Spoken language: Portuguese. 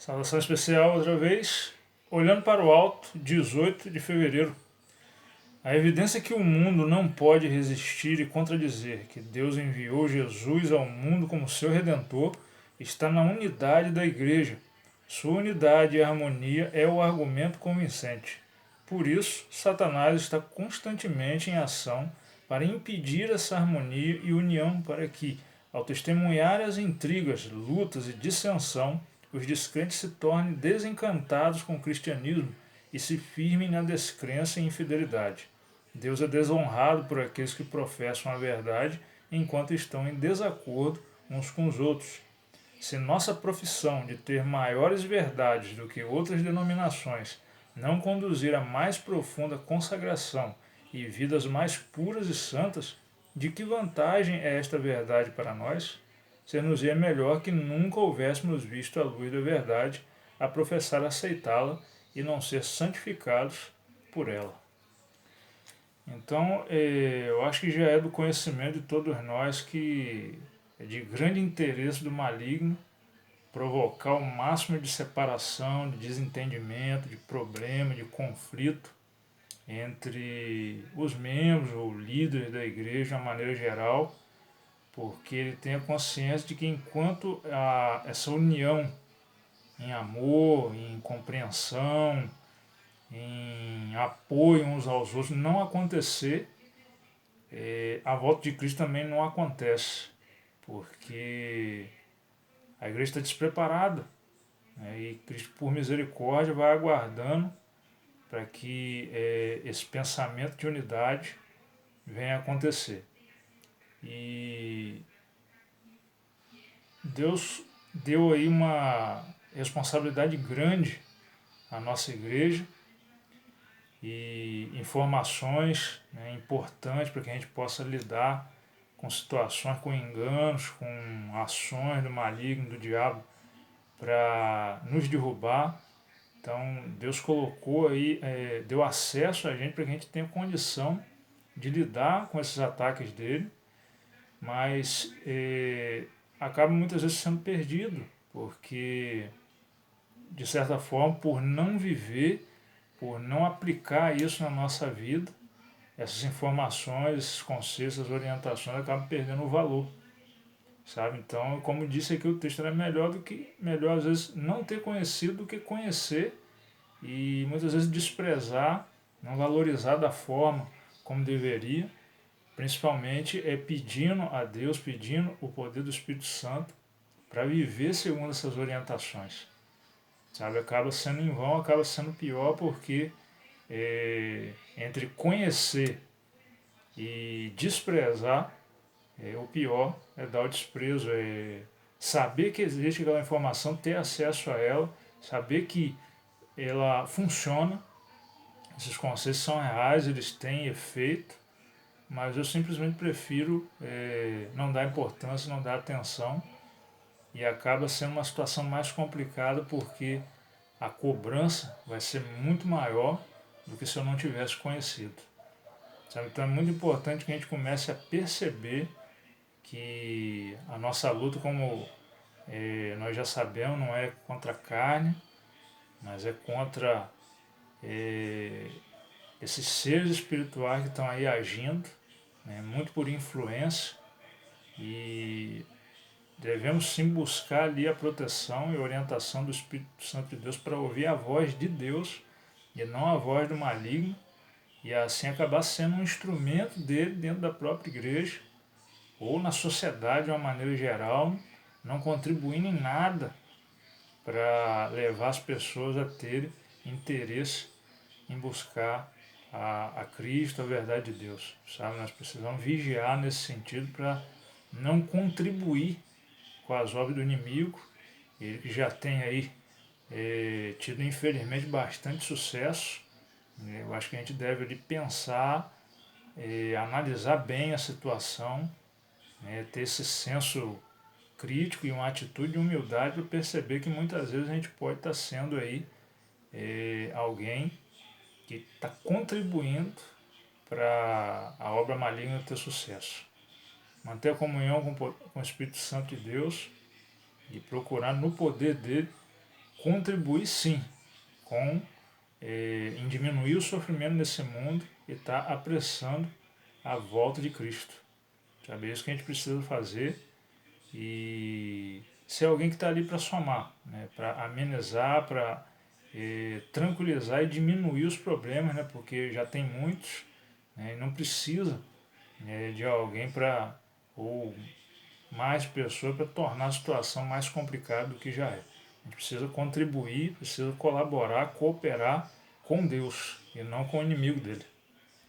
Saudação especial outra vez. Olhando para o alto, 18 de fevereiro. A evidência que o mundo não pode resistir e contradizer que Deus enviou Jesus ao mundo como seu redentor está na unidade da Igreja. Sua unidade e harmonia é o argumento convincente. Por isso, Satanás está constantemente em ação para impedir essa harmonia e união para que, ao testemunhar as intrigas, lutas e dissensão, os descrentes se tornem desencantados com o cristianismo e se firmem na descrença e infidelidade. Deus é desonrado por aqueles que professam a verdade enquanto estão em desacordo uns com os outros. Se nossa profissão de ter maiores verdades do que outras denominações não conduzir a mais profunda consagração e vidas mais puras e santas, de que vantagem é esta verdade para nós? Ser-nos-ia melhor que nunca houvéssemos visto a luz da verdade, a professar aceitá-la e não ser santificados por ela. Então, eu acho que já é do conhecimento de todos nós que é de grande interesse do maligno provocar o máximo de separação, de desentendimento, de problema, de conflito entre os membros ou líderes da igreja de uma maneira geral, porque ele tem a consciência de que enquanto essa união em amor, em compreensão, em apoio uns aos outros não acontecer, a volta de Cristo também não acontece, porque a igreja está despreparada, né? E Cristo, por misericórdia, vai aguardando para que esse pensamento de unidade venha a acontecer. E Deus deu aí uma responsabilidade grande à nossa igreja e informações, né, importantes para que a gente possa lidar com situações, com enganos, com ações do maligno, do diabo, para nos derrubar. Então Deus colocou aí, deu acesso a gente para que a gente tenha condição de lidar com esses ataques dele, mas acaba muitas vezes sendo perdido, porque de certa forma, por não viver, por não aplicar isso na nossa vida, essas informações, esses conselhos, essas orientações acabam perdendo o valor, sabe? Então, como disse aqui, o texto era melhor às vezes não ter conhecido do que conhecer e muitas vezes desprezar, não valorizar da forma como deveria, principalmente pedindo a Deus, pedindo o poder do Espírito Santo para viver segundo essas orientações, sabe? Acaba sendo em vão, acaba sendo pior, porque entre conhecer e desprezar, o pior é dar o desprezo, é saber que existe aquela informação, ter acesso a ela, saber que ela funciona, esses conceitos são reais, eles têm efeito, mas eu simplesmente prefiro não dar importância, não dar atenção, e acaba sendo uma situação mais complicada porque a cobrança vai ser muito maior do que se eu não tivesse conhecido. Sabe? Então é muito importante que a gente comece a perceber que a nossa luta, como nós já sabemos, não é contra a carne, mas é contra esses seres espirituais que estão aí agindo, né, muito por influência, e devemos sim buscar ali a proteção e orientação do Espírito Santo de Deus para ouvir a voz de Deus e não a voz do maligno, e assim acabar sendo um instrumento dele dentro da própria igreja ou na sociedade de uma maneira geral, não contribuindo em nada para levar as pessoas a terem interesse em buscar a Cristo, a verdade de Deus, sabe? Nós precisamos vigiar nesse sentido para não contribuir com as obras do inimigo, ele que já tem aí tido infelizmente bastante sucesso. Eu acho que a gente deve ali pensar, analisar bem a situação, né, ter esse senso crítico e uma atitude de humildade para perceber que muitas vezes a gente pode estar sendo aí alguém que está contribuindo para a obra maligna ter sucesso. Manter a comunhão com o Espírito Santo de Deus e procurar no poder dele contribuir sim com em diminuir o sofrimento nesse mundo e estar apressando a volta de Cristo. Sabe? É isso que a gente precisa fazer e ser alguém que está ali para somar, né? Para amenizar, para tranquilizar e diminuir os problemas, né? Porque já tem muitos, né? E não precisa, né, de alguém para ou mais pessoas para tornar a situação mais complicada do que já é. A gente precisa contribuir, precisa colaborar, cooperar com Deus e não com o inimigo dele.